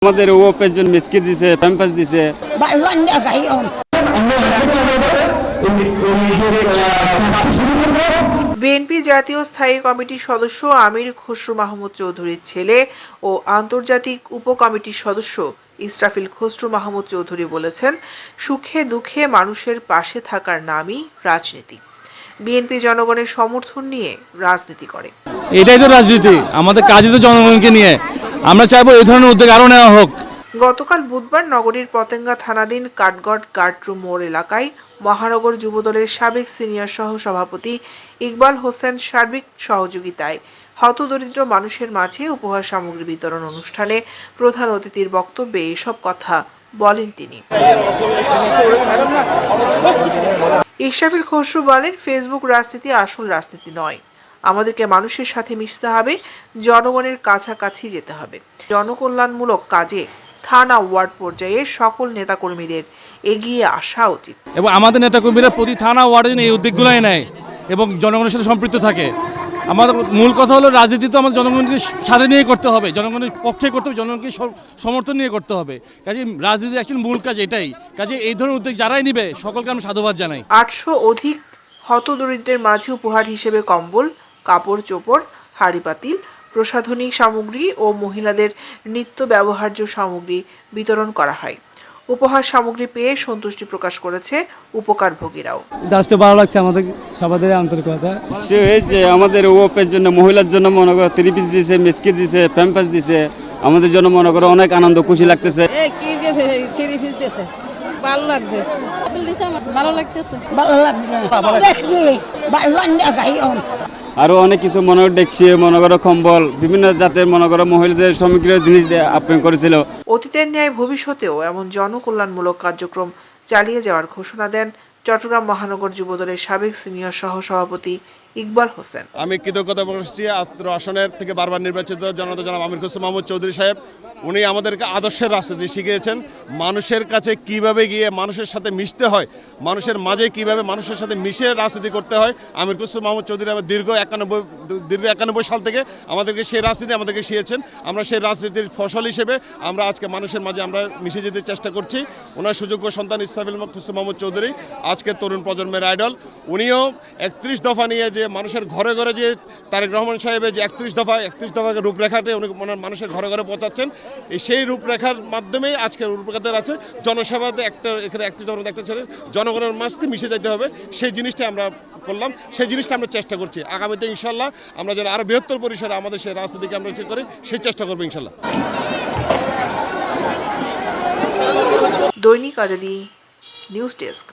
আমাদের ওপের জন্য মিসকিট দিছে, প্যাম্পাস দিছে। বিএনপি জাতীয় স্থায়ী কমিটির সদস্য আমির খসরু মাহমুদ চৌধুরীর ছেলে ও আন্তর্জাতিক উপকমিটির সদস্য ইসরাফিল খসরু মাহমুদ চৌধুরী বলেছেন, সুখে দুঃখে মানুষের পাশে থাকার নামই রাজনীতি। বিএনপি জনগণের সমর্থন নিয়ে রাজনীতি করে। এটাই তো রাজনীতি, আমাদের কাজই তো জনগণকে নিয়ে। আমরা চাইবো এই ধরনের উদ্যোগ আরো নেওয়া হোক। গতকাল বুধবার নগরীর পতেঙ্গা থানাধীন কাঠগড় কার্টরুম মোড় এলাকায় মহানগর যুবদলের সাবেক সিনিয়র সহ সভাপতি ইকবাল হোসেন সার্বিক সহযোগিতায় হতদরিদ্র মানুষের মাঝে উপহার সামগ্রী বিতরণ অনুষ্ঠানে প্রধান অতিথির বক্তব্যে এসব কথা বলেন তিনি। ইসরাফিল খসরু বলেন, ফেসবুক রাজনীতি আসল রাজনীতি নয়। আমাদেরকে মানুষের সাথে মিশতে হবে, জনগণের কাছাকাছি যেতে হবে। জনকল্যাণমূলক কাজে থানা ওয়ার্ড পর্যায়ে সকল নেতাকর্মীদের এগিয়ে আসা উচিত এবং আমাদের নেতাকর্মীরা প্রতি থানা ওয়ার্ডে এই উদ্যোগগুলোই নেয় এবং জনগণের সাথে সম্পৃক্ত থাকে। আমাদের মূল কথা হলো রাজনীতি তো আমাদের জনগণকে সাথে নিয়ে করতে হবে, জনগণের পক্ষে করতে হবে, জনগণকে সমর্থন নিয়ে করতে হবে। কাজে রাজনীতি অ্যাকচুয়ালি মূল কাজ এটাই। কাজে এই ধরনের উদ্যোগ যারাই নিবে সকলকে আমি সাধুবাদ জানাই। 800 অধিক হতদরিদ্রের মাঝে উপহার হিসেবে কম্বল, কাপড় চোপড়, হাঁড়ি পাতিল, প্রসাধনিক সামগ্রী ও মহিলাদের নিত্য ব্যবহার্য সামগ্রী বিতরণ করা হয়। উপহার সামগ্রী পেয়ে সন্তুষ্টি প্রকাশ করেছে উপকারভোগীরাও। জাস্ট ভালো লাগছে আমাদের সবাদের আন্তরিকতা। এই যে আমাদের ওপের জন্য মহিলার জন্য মনে করো 3 পিস দিছে, মিসকিট দিছে, প্যাম্পাস দিছে। আমাদের জন্য মনে করো অনেক আনন্দ খুশি লাগতেছে। কি দিয়েছে? 3 পিস দিয়েছে, ভালো লাগছে। ভালো লাগতেছে। আরো অনেক কিছু মনে করো ডেকচি, মনে করো কম্বল, বিভিন্ন জাতের মনে করো মহিলাদের সামগ্রী জিনিস দিয়ে আপ্যায়ন করেছিল। অতীতের ন্যায় ভবিষ্যতেও এমন জনকল্যাণমূলক কার্যক্রম চালিয়ে যাওয়ার ঘোষণা দেন চট্টগ্রাম মহানগর যুবদলের সাবেক সিনিয়র সহ সভাপতি ইকবাল হোসেন। আমি কৃতজ্ঞতা প্রকাশ করছি আসনের থেকে বারবার নির্বাচিত জনতা জনাব আমির খসরু মাহমুদ চৌধুরী সাহেব। উনি আমাদেরকে আদর্শের রাজনীতি শিখিয়েছেন, মানুষের কাছে কিভাবে গিয়ে মানুষের সাথে মিশতে হয়, মানুষের মাঝে কিভাবে মানুষের সাথে মিশে রাজনীতি করতে হয়। আমির খসরু মাহমুদ চৌধুরী আমার দীর্ঘ 91 সাল থেকে আমাদেরকে সেই রাজনীতি আমাদেরকে শিখিয়েছেন। আমরা সেই রাজনীতির ফসল হিসেবে আমরা আজকে মানুষের মাঝে আমরা মিশে যেতে চেষ্টা করছি। ওনার সুযোগ্য সন্তান ইসরাফিল খসরু মাহমুদ চৌধুরী আজকে তরুণ প্রজন্মের আইডল। উনিও 31 দফা নিয়ে যে মানুষের ঘরে ঘরে যে তারেক রহমান সাহেবের যে 31 দফাকে রূপরেখাতে উনি মানুষের ঘরে ঘরে পৌঁছাচ্ছেন। সেই রূপরেখার মাধ্যমেই আজকের রূপরেখাতে আছে জনসেবাতে এখানে একটা ছেলে জনগণের মাঝে মিশে যেতে হবে। সেই জিনিসটা আমরা করলাম, সেই জিনিসটা আমরা চেষ্টা করছি। আগামীতে ইনশাল্লাহ আমরা যেন আরও বৃহত্তর পরিসরে আমাদের সেই রাজনীতিকে আমরা করি, সেই চেষ্টা করবো ইনশাল্লাহ। দৈনিক আজাদী নিউজ ডেস্ক।